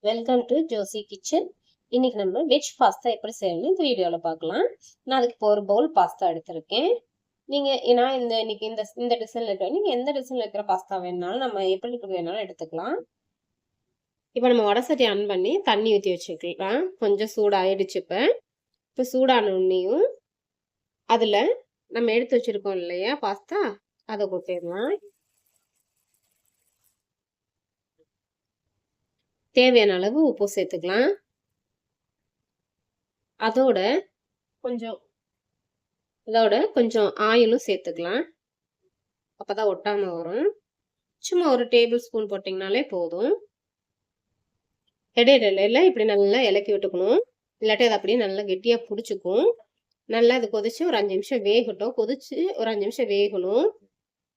Welcome to Joshi kitchen. இன்னைக்கு நம்ம veg pasta எப்படி செய்யணும்னு இந்த வீடியோவில் பார்க்கலாம். நான் அதுக்கு இப்போ ஒரு பவுல் பாஸ்தா எடுத்திருக்கேன். நான் இன்னைக்கு இந்த டிசைனில் இருக்கிற நீங்கள் எந்த டிசைனில் இருக்கிற பாஸ்தா வேணுனாலும் நம்ம எப்படி வேணாலும் எடுத்துக்கலாம். இப்போ நம்ம வடை சட்டி ஆன் பண்ணி தண்ணி ஊற்றி வச்சுக்கலாம். கொஞ்சம் சூடாகிடுச்சு. இப்போ சூடான உடனேயும் அதில் நம்ம எடுத்து வச்சுருக்கோம் இல்லையா பாஸ்தா, அதை கொட்டிடலாம். தேவையான அளவு உப்பு சேர்த்துக்கலாம். அதோட கொஞ்சம் ஆயிலும் சேர்த்துக்கலாம். அப்பதான் ஒட்டாம வரும். சும்மா ஒரு டேபிள் ஸ்பூன் போட்டிங்கனாலே போதும். இடையில இப்படி நல்லா இலக்கி விட்டுக்கணும். இல்லாட்டி அது அப்படியே நல்லா கெட்டியா பிடிச்சிக்கும். நல்லா அது கொதிச்சு ஒரு 5 நிமிஷம் வேகட்டும். கொதிச்சு ஒரு 5 நிமிஷம் வேகணும்.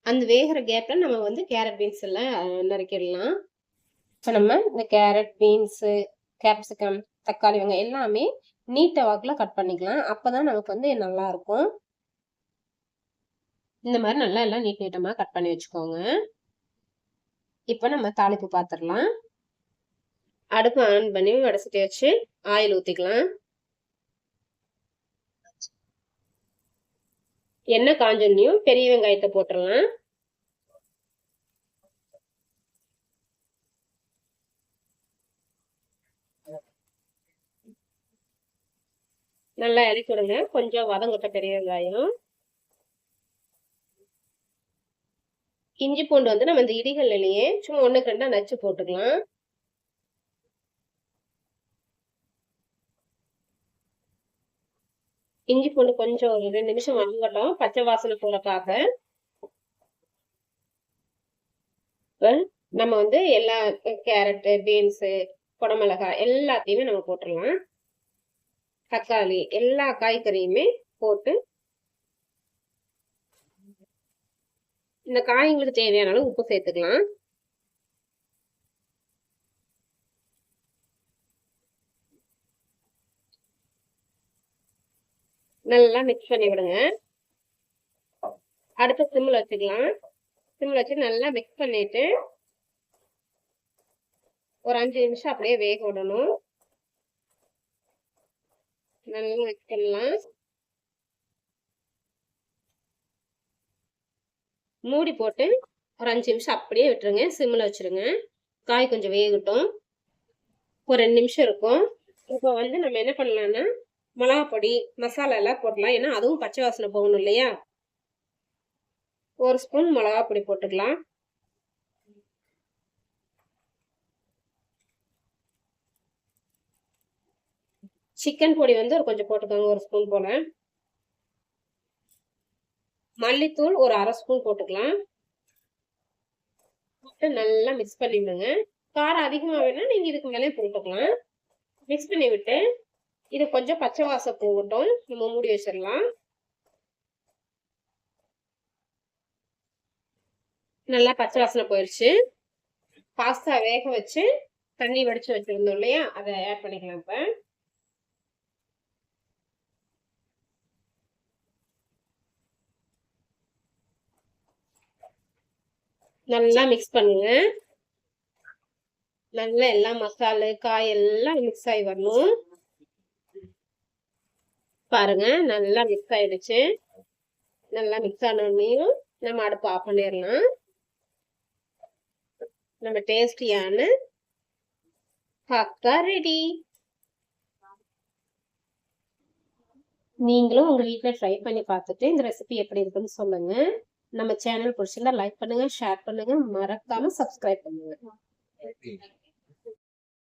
அந்த வேகிற கேப்ல நம்ம கேரட் பீன்ஸ் எல்லாம் நறுக்கிடலாம். இப்போ நம்ம இந்த கேரட் பீன்ஸு கேப்சிகம் தக்காளி வெங்காயம் எல்லாமே நீட்ட வாக்கில் கட் பண்ணிக்கலாம். அப்போதான் நமக்கு நல்லா இருக்கும். இந்த மாதிரி நல்லா எல்லாம் நீட்டமாக கட் பண்ணி வச்சுக்கோங்க. இப்போ நம்ம தாளிப்பு பார்த்துடலாம். அடுப்பு ஆன் பண்ணி வடசட்டி வச்சு ஆயில் ஊற்றிக்கலாம். எண்ணெய் காஞ்சோன்னையும் பெரிய வெங்காயத்தை போட்டுடலாம். நல்லா இறக்கி விடுங்க. கொஞ்சம் வதங்கட்ட பெரிய வெங்காயம். இஞ்சி பூண்டு நம்ம இந்த இடிகள்லயே சும்மா 1க்கு 2 நச்சு போட்டுக்கலாம். இஞ்சி பூண்டு கொஞ்சம் ஒரு 2 நிமிஷம் வதங்கட்டும், பச்சை வாசனை போறக்காக. நம்ம எல்லா கேரட்டு பீன்ஸு குடமிளகாய் எல்லாத்தையுமே நம்ம போட்டுடலாம். தக்காளி எல்லா காய்கறியுமே போட்டு இந்த காய்களுக்கு தேவையான அளவு உப்பு சேர்த்துக்கலாம். நல்லா மிக்ஸ் பண்ணி விடுங்க. அடுத்து சிம்மில் வச்சுக்கலாம். சிம்மில் வச்சு நல்லா மிக்ஸ் பண்ணிட்டு ஒரு 5 நிமிஷம் அப்படியே வேக விடணும். நல்லா மிக்ஸ் பண்ணலாம். மூடி போட்டு ஒரு 5 நிமிஷம் அப்படியே விட்டுருங்க. சிம்மில் வச்சுருங்க. காய் கொஞ்சம் வேகட்டும். ஒரு 2 நிமிஷம் இருக்கும். இப்போ நம்ம என்ன பண்ணலாம்னா மிளகா பொடி மசாலா எல்லாம் போடலாம். ஏன்னா அதுவும் பச்சை வாசனை போகணும் இல்லையா. 1 ஸ்பூன் மிளகா பொடி போட்டுக்கலாம். சிக்கன் பொடி ஒரு கொஞ்சம் போட்டுக்கோங்க, 1 ஸ்பூன் போல. மல்லித்தூள் ஒரு 1/2 ஸ்பூன் போட்டுக்கலாம். போட்டு நல்லா மிக்ஸ் பண்ணி விடுங்க. காரம் அதிகமாக வேணா நீங்க இதுக்கு மேலே போட்டுக்கலாம். மிக்ஸ் பண்ணி விட்டு இது கொஞ்சம் பச்சை வாசம் போகட்டும். நம்ம மூடி வச்சிடலாம். நல்லா பச்சை வாசனை போயிடுச்சு. பாஸ்தா வேக வச்சு தண்ணி வடிச்சு வச்சிருந்தோம் இல்லையா, அதை ஆட் பண்ணிக்கலாம். இப்ப நல்லா மிக்ஸ் பண்ணுங்க. நல்லா எல்லாம் மசாலா காய் எல்லாம் மிக்ஸ் ஆகி வரணும். பாருங்க நல்லா மிக்ஸ் ஆயிடுச்சு. நல்லா மிக்ஸ் ஆனோடனையும் நம்ம அடுப்பு ஆஃப் பண்ணிடலாம். நம்ம டேஸ்டியான பாஸ்தா ரெடி. நீங்களும் உங்க வீட்டுல ட்ரை பண்ணி பார்த்துட்டு இந்த ரெசிபி எப்படி இருக்குன்னு சொல்லுங்க. நம்ம சேனல் பிடிச்சிருந்தா லைக் பண்ணுங்க, ஷேர் பண்ணுங்க, மறக்காம சப்ஸ்கிரைப் பண்ணுங்க.